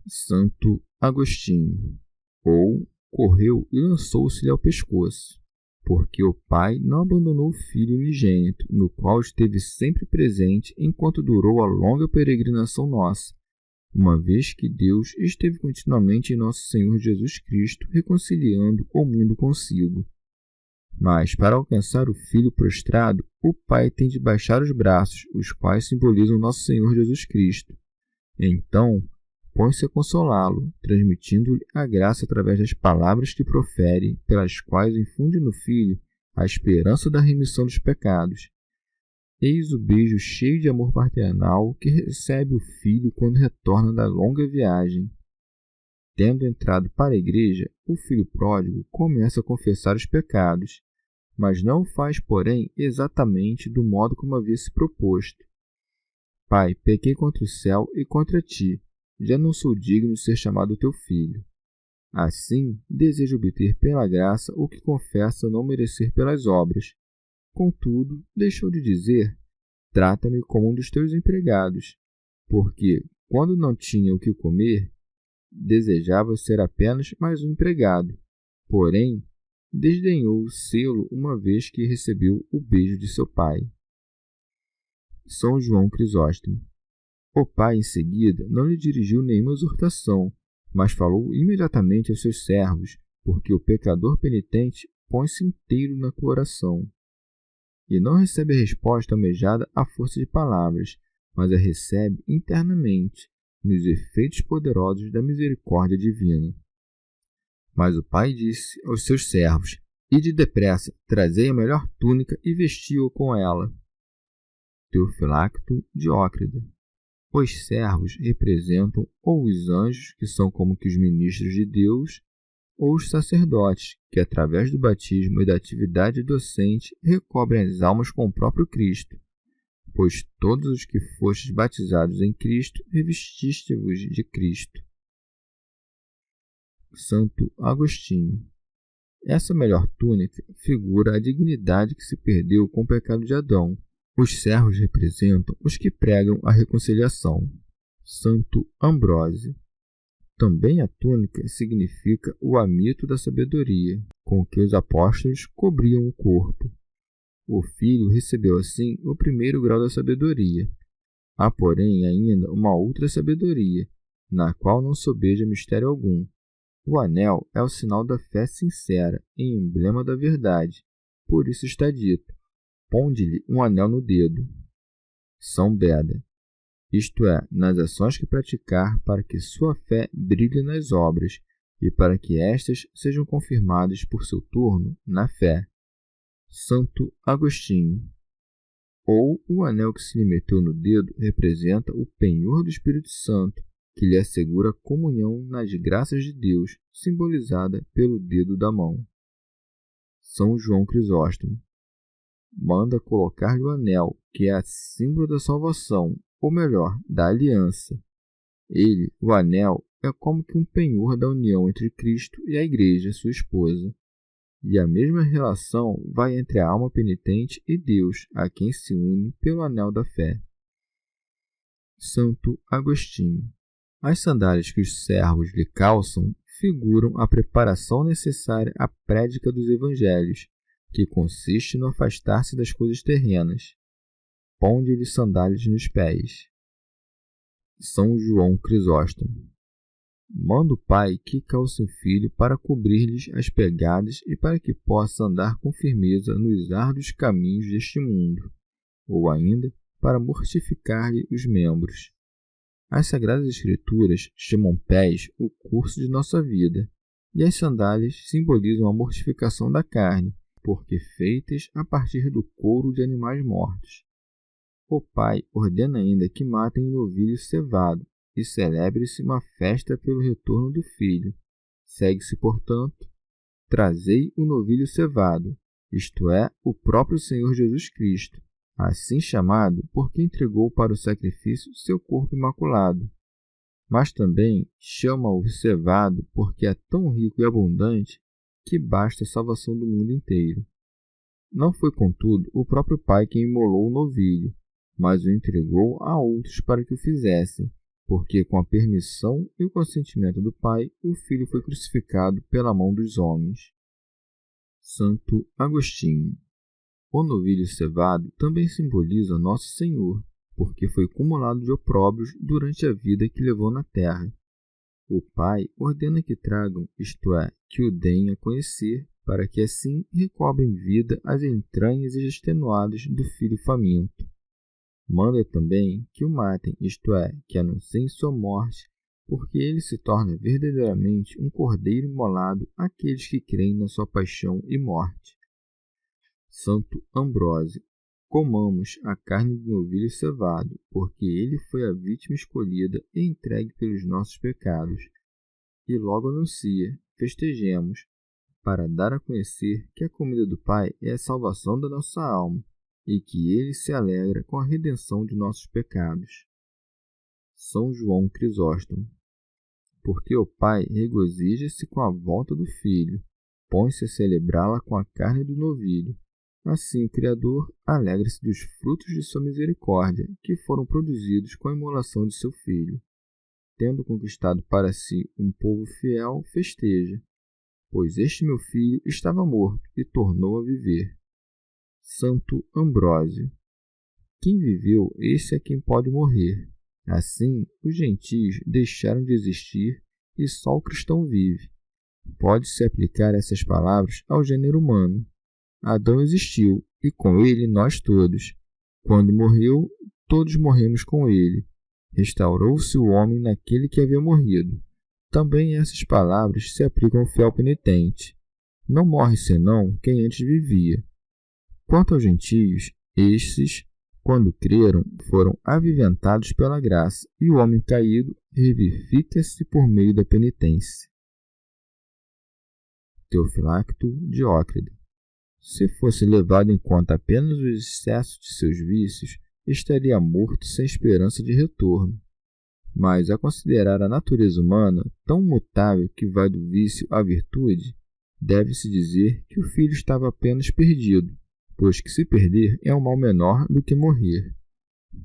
Santo Agostinho. Ou correu e lançou-se-lhe ao pescoço, porque o pai não abandonou o filho unigênito, no qual esteve sempre presente enquanto durou a longa peregrinação nossa, uma vez que Deus esteve continuamente em nosso Senhor Jesus Cristo, reconciliando o mundo consigo. Mas, para alcançar o filho prostrado, o pai tem de baixar os braços, os quais simbolizam nosso Senhor Jesus Cristo. Então, põe-se a consolá-lo, transmitindo-lhe a graça através das palavras que profere, pelas quais infunde no filho a esperança da remissão dos pecados. Eis o beijo cheio de amor paternal que recebe o filho quando retorna da longa viagem. Tendo entrado para a igreja, o filho pródigo começa a confessar os pecados, mas não o faz, porém, exatamente do modo como havia se proposto. Pai, pequei contra o céu e contra ti. Já não sou digno de ser chamado teu filho. Assim, desejo obter pela graça o que confessa não merecer pelas obras. Contudo, deixou de dizer, trata-me como um dos teus empregados, porque, quando não tinha o que comer, desejava ser apenas mais um empregado. Porém, desdenhou sê-lo uma vez que recebeu o beijo de seu pai. São João Crisóstomo. O pai, em seguida, não lhe dirigiu nenhuma exortação, mas falou imediatamente aos seus servos, porque o pecador penitente põe-se inteiro na oração. E não recebe a resposta almejada à força de palavras, mas a recebe internamente, nos efeitos poderosos da misericórdia divina. Mas o pai disse aos seus servos: Ide depressa, trazei a melhor túnica e vestiu-o com ela. Teofilacto Diócrida. Os servos representam ou os anjos, que são como que os ministros de Deus, ou os sacerdotes, que através do batismo e da atividade docente recobrem as almas com o próprio Cristo. Pois todos os que fostes batizados em Cristo, revestiste-vos de Cristo. Santo Agostinho. Essa melhor túnica figura a dignidade que se perdeu com o pecado de Adão. Os servos representam os que pregam a reconciliação. Santo Ambrósio. Também a túnica significa o âmbito da sabedoria, com que os apóstolos cobriam o corpo. O Filho recebeu assim o primeiro grau da sabedoria. Há, porém, ainda uma outra sabedoria, na qual não sobeja mistério algum. O anel é o sinal da fé sincera e emblema da verdade. Por isso está dito: ponde-lhe um anel no dedo. São Beda. Isto é, nas ações que praticar, para que sua fé brilhe nas obras, e para que estas sejam confirmadas por seu turno na fé. Santo Agostinho. Ou o anel que se lhe meteu no dedo representa o penhor do Espírito Santo, que lhe assegura comunhão nas graças de Deus, simbolizada pelo dedo da mão. São João Crisóstomo. Manda colocar-lhe o anel, que é símbolo da salvação, ou melhor, da aliança. Ele, o anel, é como que um penhor da união entre Cristo e a Igreja, sua esposa. E a mesma relação vai entre a alma penitente e Deus, a quem se une pelo anel da fé. Santo Agostinho. As sandálias que os servos lhe calçam figuram a preparação necessária à prédica dos evangelhos, que consiste no afastar-se das coisas terrenas. Ponde-lhe sandálias nos pés. São João Crisóstomo. Manda o pai que calce o filho para cobrir-lhes as pegadas e para que possa andar com firmeza nos árduos caminhos deste mundo, ou ainda para mortificar-lhe os membros. As Sagradas Escrituras chamam pés o curso de nossa vida, e as sandálias simbolizam a mortificação da carne, porque feitas a partir do couro de animais mortos. O pai ordena ainda que matem o novilho cevado, e celebre-se uma festa pelo retorno do filho. Segue-se, portanto, trazei o novilho cevado, isto é, o próprio Senhor Jesus Cristo, assim chamado porque entregou para o sacrifício seu corpo imaculado. Mas também chama-o cevado porque é tão rico e abundante que basta a salvação do mundo inteiro. Não foi, contudo, o próprio pai quem imolou o novilho, mas o entregou a outros para que o fizessem, porque com a permissão e o consentimento do pai, o filho foi crucificado pela mão dos homens. Santo Agostinho. O novilho cevado também simboliza Nosso Senhor, porque foi cumulado de opróbrios durante a vida que levou na terra. O pai ordena que tragam, isto é, que o deem a conhecer, para que assim recobrem vida as entranhas extenuadas do filho faminto. Manda também que o matem, isto é, que anunciem sua morte, porque ele se torna verdadeiramente um cordeiro imolado àqueles que creem na sua paixão e morte. Santo Ambrósio. Comamos a carne do novilho cevado, porque ele foi a vítima escolhida e entregue pelos nossos pecados. E logo anuncia, festejemos, para dar a conhecer que a comida do Pai é a salvação da nossa alma, e que ele se alegra com a redenção de nossos pecados. São João Crisóstomo. Porque o Pai regozija-se com a volta do Filho, põe-se a celebrá-la com a carne do novilho. Assim o Criador alegra-se dos frutos de sua misericórdia, que foram produzidos com a imolação de seu Filho. Tendo conquistado para si um povo fiel, festeja, pois este meu filho estava morto e tornou a viver. Santo Ambrósio. Quem viveu, esse é quem pode morrer. Assim, os gentios deixaram de existir e só o cristão vive. Pode-se aplicar essas palavras ao gênero humano. Adão existiu, e com ele nós todos. Quando morreu, todos morremos com ele. Restaurou-se o homem naquele que havia morrido. Também essas palavras se aplicam ao fiel penitente. Não morre senão quem antes vivia. Quanto aos gentios, estes, quando creram, foram aviventados pela graça, e o homem caído revivifica-se por meio da penitência. Teofilacto Diócrida. Se fosse levado em conta apenas o excesso de seus vícios, estaria morto sem esperança de retorno. Mas, a considerar a natureza humana tão mutável que vai do vício à virtude, deve-se dizer que o filho estava apenas perdido, pois que se perder é um mal menor do que morrer.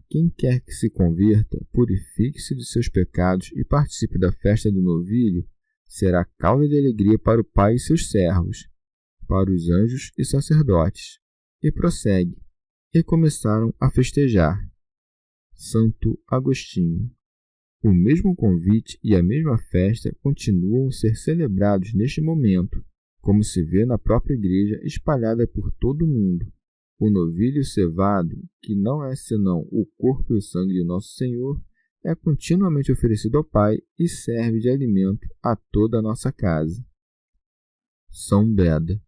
Quem quer que se converta, purifique-se de seus pecados e participe da festa do novilho, será causa de alegria para o Pai e seus servos, para os anjos e sacerdotes. E prossegue. E começaram a festejar. Santo Agostinho. O mesmo convite e a mesma festa continuam a ser celebrados neste momento, como se vê na própria igreja espalhada por todo o mundo. O novilho cevado, que não é senão o corpo e o sangue de Nosso Senhor, é continuamente oferecido ao Pai e serve de alimento a toda a nossa casa. São Beda.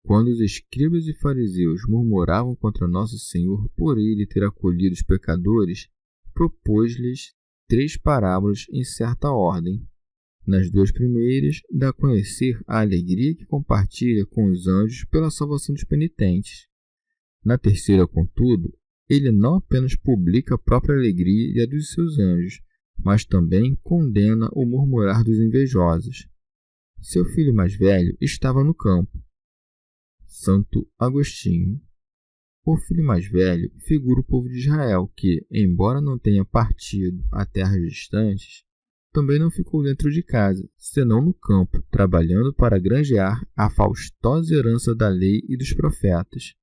Quando os escribas e fariseus murmuravam contra Nosso Senhor por ele ter acolhido os pecadores, propôs-lhes 3 parábolas em certa ordem. Nas 2 primeiras, dá a conhecer a alegria que compartilha com os anjos pela salvação dos penitentes. Na terceira, contudo, ele não apenas publica a própria alegria e a dos seus anjos, mas também condena o murmurar dos invejosos. Seu filho mais velho estava no campo. Santo Agostinho. O filho mais velho figura o povo de Israel que, embora não tenha partido a terras distantes, também não ficou dentro de casa, senão no campo, trabalhando para granjear a faustosa herança da lei e dos profetas.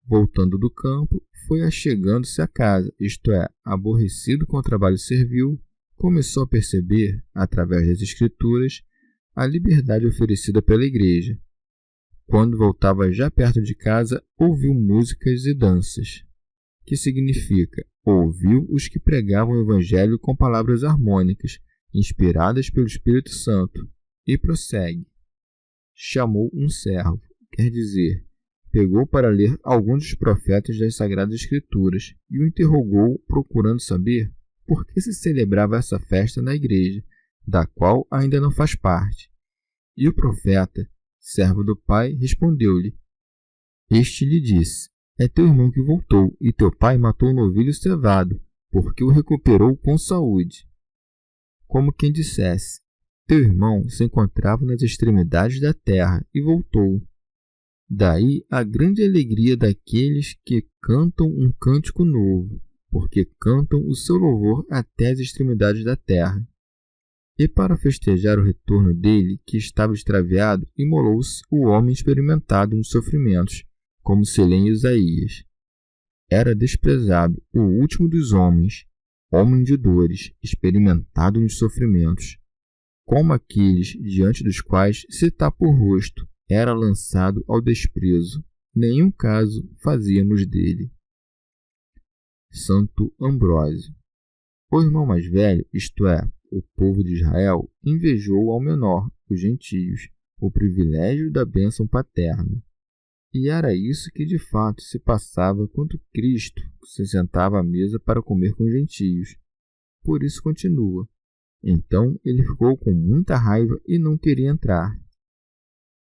Voltando do campo, foi achegando-se à casa, isto é, aborrecido com o trabalho servil, começou a perceber, através das Escrituras, a liberdade oferecida pela igreja. Quando voltava já perto de casa, ouviu músicas e danças, que significa, ouviu os que pregavam o Evangelho com palavras harmônicas, inspiradas pelo Espírito Santo, e prossegue. Chamou um servo, quer dizer, pegou para ler alguns dos profetas das Sagradas Escrituras e o interrogou, procurando saber por que se celebrava essa festa na igreja, da qual ainda não faz parte. E o profeta, servo do pai, respondeu-lhe. Este lhe disse, é teu irmão que voltou, e teu pai matou o novilho cevado, porque o recuperou com saúde. Como quem dissesse, teu irmão se encontrava nas extremidades da terra e voltou. Daí a grande alegria daqueles que cantam um cântico novo, porque cantam o seu louvor até as extremidades da terra. E para festejar o retorno dele, que estava extraviado, imolou-se o homem experimentado nos sofrimentos, como se lê em Isaías. Era desprezado o último dos homens, homem de dores, experimentado nos sofrimentos, como aqueles diante dos quais se tapa o rosto, era lançado ao desprezo. Nenhum caso fazíamos dele. Santo Ambrósio. O irmão mais velho, isto é, o povo de Israel, invejou ao menor, os gentios, o privilégio da bênção paterna. E era isso que de fato se passava quando Cristo se sentava à mesa para comer com os gentios. Por isso continua. Então ele ficou com muita raiva e não queria entrar.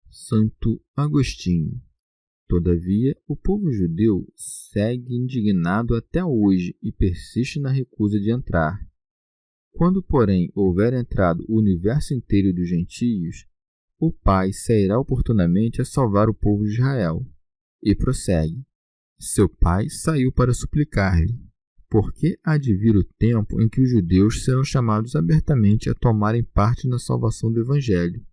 Santo Agostinho. Todavia, o povo judeu segue indignado até hoje e persiste na recusa de entrar. Quando, porém, houver entrado o universo inteiro dos gentios, o Pai sairá oportunamente a salvar o povo de Israel. E prossegue. Seu Pai saiu para suplicar-lhe, porque há de vir o tempo em que os judeus serão chamados abertamente a tomarem parte na salvação do Evangelho,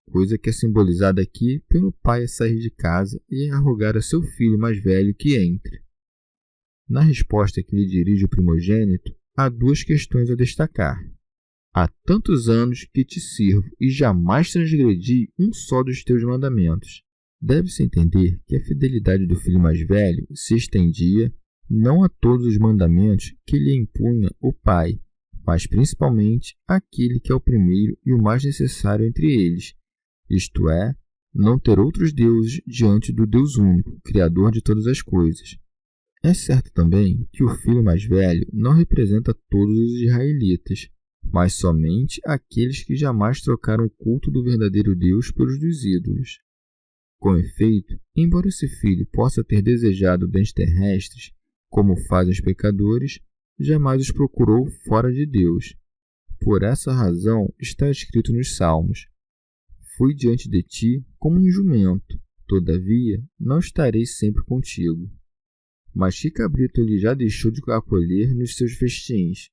coisa que é simbolizada aqui pelo pai a sair de casa e a rogar a seu filho mais velho que entre. Na resposta que lhe dirige o primogênito, há 2 questões a destacar. Há tantos anos que te sirvo e jamais transgredi um só dos teus mandamentos. Deve-se entender que a fidelidade do filho mais velho se estendia não a todos os mandamentos que lhe impunha o pai, mas principalmente aquele que é o primeiro e o mais necessário entre eles, isto é, não ter outros deuses diante do Deus único, Criador de todas as coisas. É certo também que o filho mais velho não representa todos os israelitas, mas somente aqueles que jamais trocaram o culto do verdadeiro Deus pelos dos ídolos. Com efeito, embora esse filho possa ter desejado bens terrestres, como fazem os pecadores, jamais os procurou fora de Deus. Por essa razão está escrito nos Salmos: Fui diante de ti como um jumento, todavia não estarei sempre contigo. Mas que cabrito ele já deixou de acolher nos seus festins?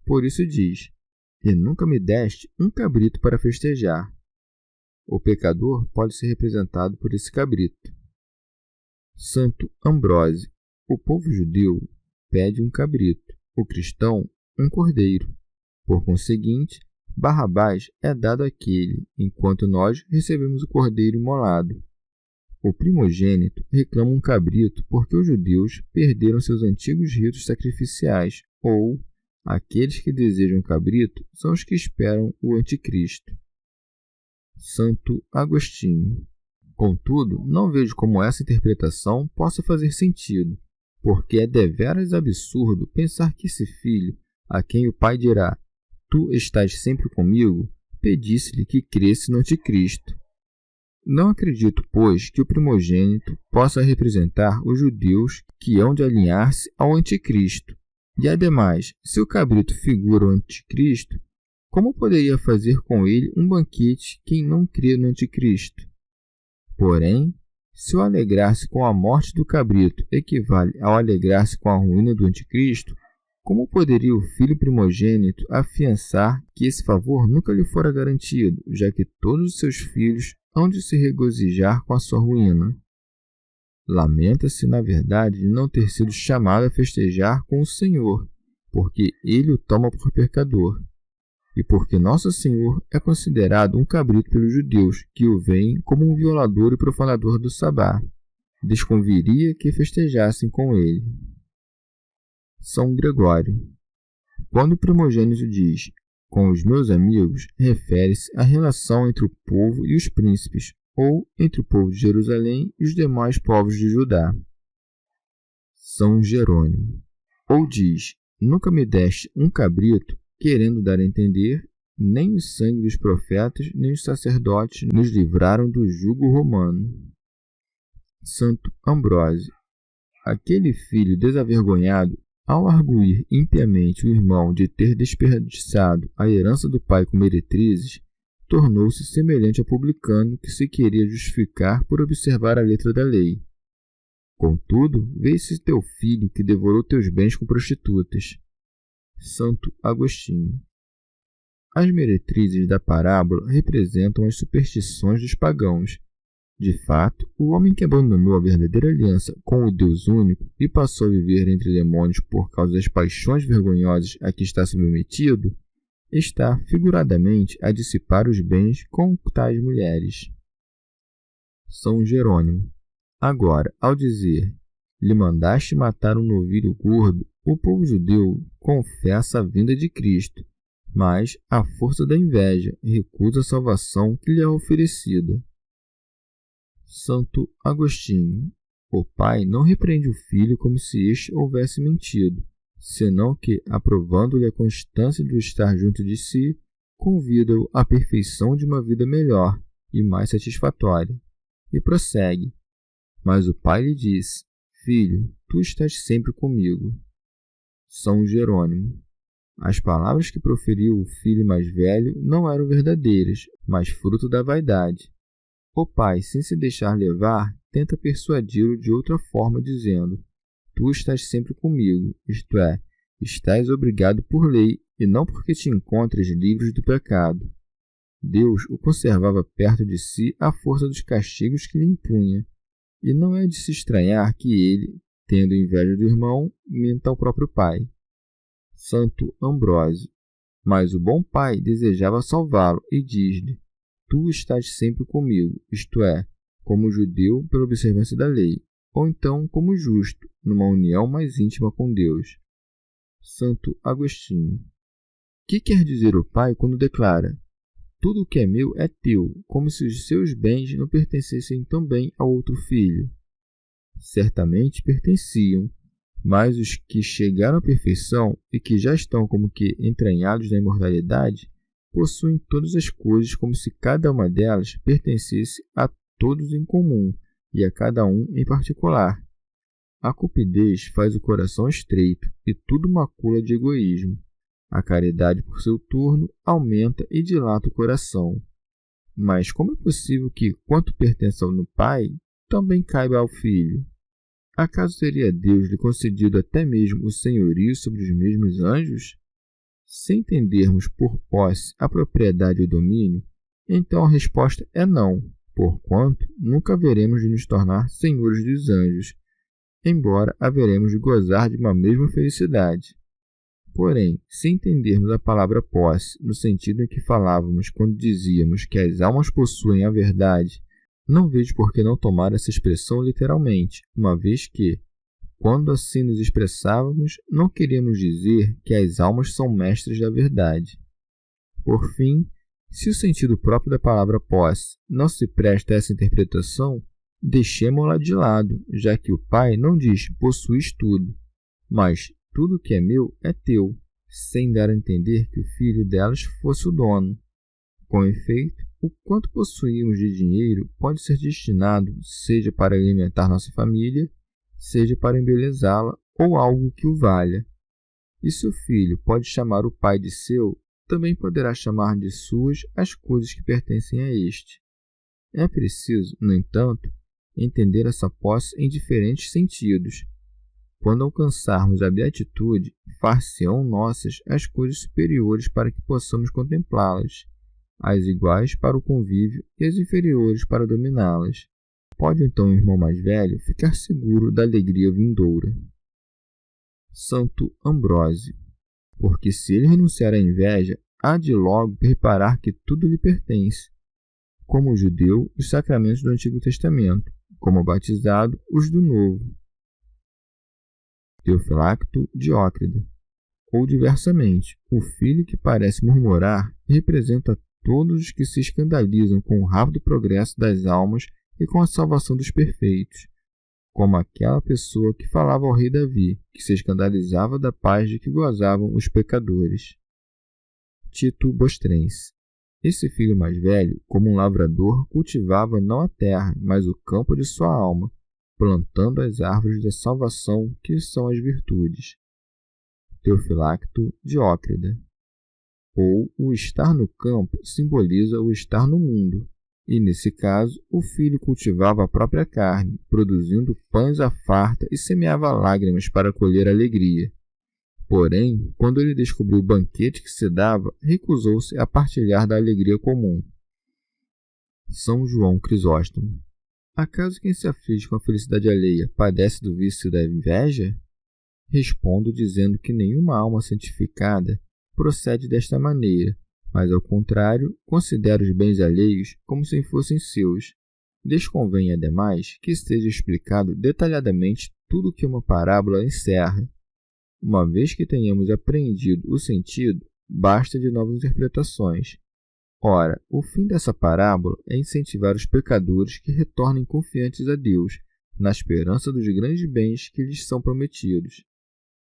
Por isso diz: E nunca me deste um cabrito para festejar. O pecador pode ser representado por esse cabrito. Santo Ambrósio. O povo judeu pede um cabrito, o cristão um cordeiro. Por conseguinte, Barrabás é dado àquele, enquanto nós recebemos o cordeiro imolado. O primogênito reclama um cabrito porque os judeus perderam seus antigos ritos sacrificiais, ou aqueles que desejam cabrito são os que esperam o anticristo. Santo Agostinho. Contudo, não vejo como essa interpretação possa fazer sentido, porque é deveras absurdo pensar que esse filho, a quem o pai dirá: Tu estás sempre comigo, pedisse-lhe que cresce no anticristo. Não acredito, pois, que o primogênito possa representar os judeus que hão de alinhar-se ao anticristo. E, ademais, se o cabrito figura o anticristo, como poderia fazer com ele um banquete quem não crê no anticristo? Porém, se o alegrar-se com a morte do cabrito equivale ao alegrar-se com a ruína do anticristo, como poderia o filho primogênito afiançar que esse favor nunca lhe fora garantido, já que todos os seus filhos hão de se regozijar com a sua ruína? Lamenta-se, na verdade, de não ter sido chamado a festejar com o Senhor, porque ele o toma por pecador, e porque Nosso Senhor é considerado um cabrito pelos judeus, que o veem como um violador e profanador do sabá. Desconviria que festejassem com ele. São Gregório. Quando o primogênito diz com os meus amigos, refere-se à relação entre o povo e os príncipes, ou entre o povo de Jerusalém e os demais povos de Judá. São Jerônimo. Ou diz: Nunca me deste um cabrito, querendo dar a entender, nem o sangue dos profetas, nem os sacerdotes nos livraram do jugo romano. Santo Ambrósio. Aquele filho desavergonhado, ao arguir impiamente o irmão de ter desperdiçado a herança do pai com meretrizes, tornou-se semelhante ao publicano que se queria justificar por observar a letra da lei. Contudo, vê-se teu filho que devorou teus bens com prostitutas. Santo Agostinho. As meretrizes da parábola representam as superstições dos pagãos. De fato, o homem que abandonou a verdadeira aliança com o Deus único e passou a viver entre demônios por causa das paixões vergonhosas a que está submetido, está, figuradamente, a dissipar os bens com tais mulheres. São Jerônimo. Agora, ao dizer: lhe mandaste matar um novilho gordo, o povo judeu confessa a vinda de Cristo, mas, à força da inveja, recusa a salvação que lhe é oferecida. Santo Agostinho. O pai não repreende o filho como se este houvesse mentido, senão que, aprovando-lhe a constância de o estar junto de si, convida-o à perfeição de uma vida melhor e mais satisfatória. E prossegue: Mas o pai lhe disse: Filho, tu estás sempre comigo. São Jerônimo. As palavras que proferiu o filho mais velho não eram verdadeiras, mas fruto da vaidade. O pai, sem se deixar levar, tenta persuadi-lo de outra forma, dizendo: Tu estás sempre comigo, isto é, estás obrigado por lei, e não porque te encontres livre do pecado. Deus o conservava perto de si à força dos castigos que lhe impunha, e não é de se estranhar que ele, tendo inveja do irmão, minta ao próprio pai. Santo Ambrósio. Mas o bom pai desejava salvá-lo e diz-lhe: Tu estás sempre comigo, isto é, como judeu pela observância da lei, ou então como justo, numa união mais íntima com Deus. Santo Agostinho. Que quer dizer o pai quando declara: tudo o que é meu é teu, como se os seus bens não pertencessem também ao outro filho? Certamente pertenciam, mas os que chegaram à perfeição e que já estão como que entranhados na imortalidade, possuem todas as coisas como se cada uma delas pertencesse a todos em comum e a cada um em particular. A cupidez faz o coração estreito e tudo macula de egoísmo. A caridade, por seu turno, aumenta e dilata o coração. Mas como é possível que, quanto pertence ao pai, também caiba ao filho? Acaso teria Deus lhe concedido até mesmo o senhorio sobre os mesmos anjos? Se entendermos por posse a propriedade e o domínio, então a resposta é não, porquanto nunca haveremos de nos tornar senhores dos anjos, embora haveremos de gozar de uma mesma felicidade. Porém, se entendermos a palavra posse no sentido em que falávamos quando dizíamos que as almas possuem a verdade, não vejo por que não tomar essa expressão literalmente, uma vez que, quando assim nos expressávamos, não queríamos dizer que as almas são mestras da verdade. Por fim, se o sentido próprio da palavra posse não se presta a essa interpretação, deixemo-la de lado, já que o pai não diz possuis tudo, mas tudo que é meu é teu, sem dar a entender que o filho delas fosse o dono. Com efeito, o quanto possuímos de dinheiro pode ser destinado seja para alimentar nossa família, seja para embelezá-la ou algo que o valha. E se o filho pode chamar o pai de seu, também poderá chamar de suas as coisas que pertencem a este. É preciso, no entanto, entender essa posse em diferentes sentidos. Quando alcançarmos a beatitude, far-se-ão nossas as coisas superiores para que possamos contemplá-las, as iguais para o convívio e as inferiores para dominá-las. Pode então o irmão mais velho ficar seguro da alegria vindoura. Santo Ambrósio. Porque se ele renunciar à inveja, há de logo reparar que tudo lhe pertence, como o judeu os sacramentos do Antigo Testamento, como o batizado os do Novo. Teofilacto Diócrida. Ou diversamente, o filho que parece murmurar representa todos os que se escandalizam com o rápido progresso das almas e com a salvação dos perfeitos, como aquela pessoa que falava ao rei Davi, que se escandalizava da paz de que gozavam os pecadores. Tito Bostrense. Esse filho mais velho, como um lavrador, cultivava não a terra, mas o campo de sua alma, plantando as árvores da salvação, que são as virtudes. Teofilacto Diócrida. Ou o estar no campo simboliza o estar no mundo, e nesse caso o filho cultivava a própria carne, produzindo pães à farta e semeava lágrimas para colher alegria. Porém, quando ele descobriu o banquete que se dava, recusou-se a partilhar da alegria comum. São João Crisóstomo. Acaso quem se aflige com a felicidade alheia padece do vício da inveja? Respondo dizendo que nenhuma alma santificada procede desta maneira, mas, ao contrário, considera os bens alheios como se fossem seus. Desconvém, ademais, que seja explicado detalhadamente tudo o que uma parábola encerra. Uma vez que tenhamos apreendido o sentido, basta de novas interpretações. Ora, o fim dessa parábola é incentivar os pecadores que retornem confiantes a Deus, na esperança dos grandes bens que lhes são prometidos.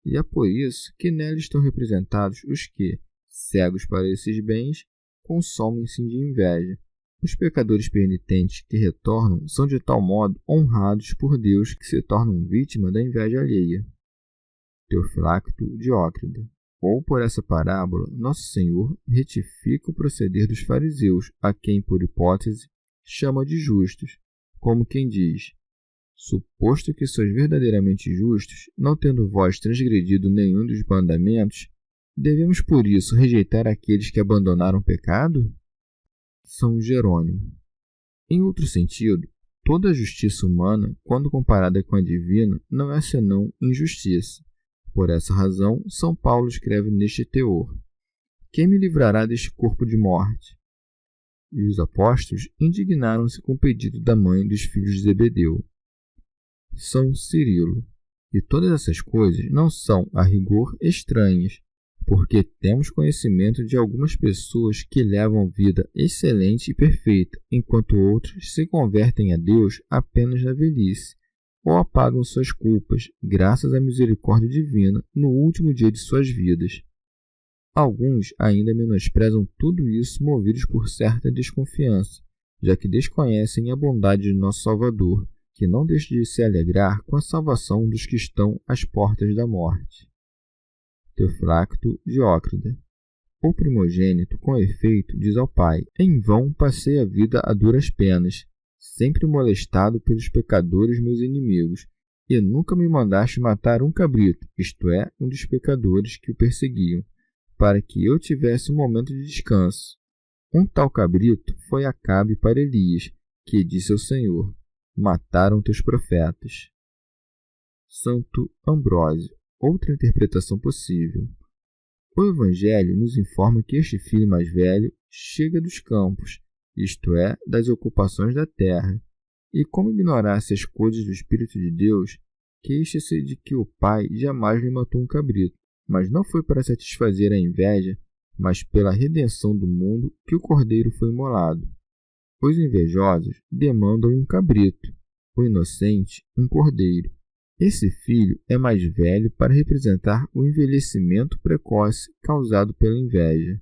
E é por isso que nela estão representados os que, cegos para esses bens, consomem-se de inveja. Os pecadores penitentes que retornam são de tal modo honrados por Deus que se tornam vítima da inveja alheia. Teofilacto Diócrida. Ou por essa parábola, Nosso Senhor retifica o proceder dos fariseus, a quem, por hipótese, chama de justos, como quem diz: suposto que sois verdadeiramente justos, não tendo vós transgredido nenhum dos mandamentos, devemos por isso rejeitar aqueles que abandonaram o pecado? São Jerônimo. Em outro sentido, toda a justiça humana, quando comparada com a divina, não é senão injustiça. Por essa razão, São Paulo escreve neste teor: quem me livrará deste corpo de morte? E os apóstolos indignaram-se com o pedido da mãe dos filhos de Zebedeu. São Cirilo. E todas essas coisas não são, a rigor, estranhas, porque temos conhecimento de algumas pessoas que levam vida excelente e perfeita, enquanto outras se convertem a Deus apenas na velhice, ou apagam suas culpas, graças à misericórdia divina, no último dia de suas vidas. Alguns ainda menosprezam tudo isso movidos por certa desconfiança, já que desconhecem a bondade de nosso Salvador, que não deixa de se alegrar com a salvação dos que estão às portas da morte. Teofracto Diócrida. O primogênito, com efeito, diz ao pai: em vão passei a vida a duras penas, sempre molestado pelos pecadores meus inimigos, e nunca me mandaste matar um cabrito, isto é, um dos pecadores que o perseguiam, para que eu tivesse um momento de descanso. Um tal cabrito foi Acabe para Elias, que disse ao Senhor: mataram teus profetas. Santo Ambrósio. Outra interpretação possível. O Evangelho nos informa que este filho mais velho chega dos campos, isto é, das ocupações da terra, e como ignorasse as coisas do Espírito de Deus, queixa-se de que o pai jamais lhe matou um cabrito, mas não foi para satisfazer a inveja, mas pela redenção do mundo que o cordeiro foi imolado. Os invejosos demandam um cabrito, o inocente um cordeiro. Esse filho é mais velho para representar o envelhecimento precoce causado pela inveja.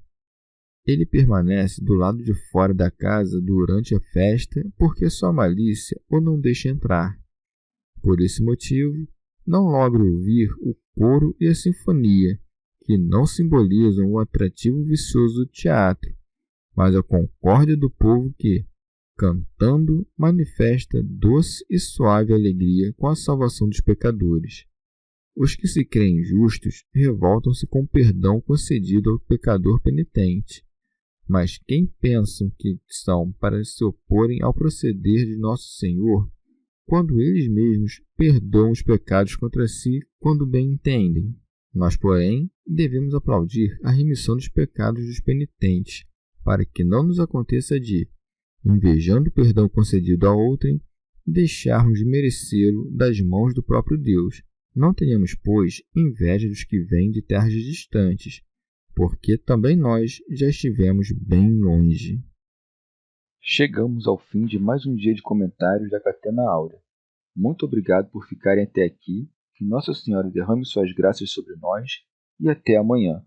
Ele permanece do lado de fora da casa durante a festa porque sua malícia o não deixa entrar. Por esse motivo, não logra ouvir o coro e a sinfonia, que não simbolizam o atrativo vicioso do teatro, mas a concórdia do povo que, cantando, manifesta doce e suave alegria com a salvação dos pecadores. Os que se creem justos revoltam-se com o perdão concedido ao pecador penitente, mas quem pensam que são para se oporem ao proceder de Nosso Senhor, quando eles mesmos perdoam os pecados contra si quando bem entendem? Nós, porém, devemos aplaudir a remissão dos pecados dos penitentes, para que não nos aconteça de, invejando o perdão concedido a outrem, deixarmos de merecê-lo das mãos do próprio Deus. Não tenhamos, pois, inveja dos que vêm de terras distantes, porque também nós já estivemos bem longe. Chegamos ao fim de mais um dia de comentários da Catena Áurea. Muito obrigado por ficarem até aqui, que Nossa Senhora derrame suas graças sobre nós e até amanhã.